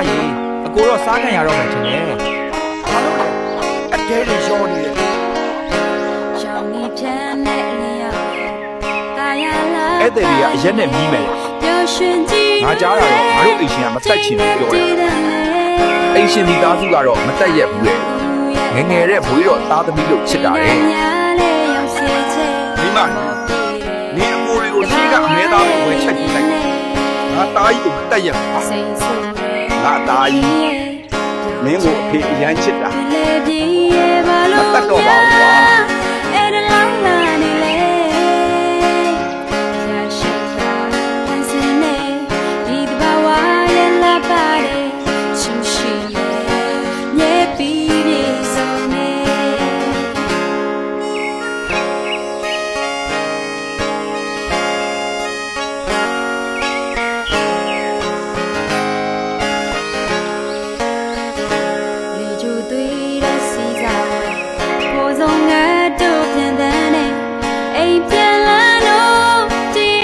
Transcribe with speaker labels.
Speaker 1: ရင်အကိုတော့စားခံရတော့မှထင်တယ်
Speaker 2: ဘာလို့လဲအတဲတွေရောနေတယ်
Speaker 1: အဲ့တဲ့တွေကအရက်နဲ့မြည်မယ်ငါကြားတာတော့ငါတို့အိမ်ရှင်ကမတက်ချင်လို့ပြောတယ်အိမ်ရှင်ဒီသားစုကတော့မတက်ရက်ဘူးလေငယ်ငယ်တဲ့ဘွေးတော့သားသမီးလို့ချစ်တာလေမိမနေအကိုတွေကိုရှိကအမဲသားကိုဝင်ချက်ကြည့်လိုက်ငါသားကြီးကိုမတက်ရက်ဘူးငါသားကြီးမင်းကိုအဖေအရန်ချစ်တာမတက်တော့ပါဘူးကွာ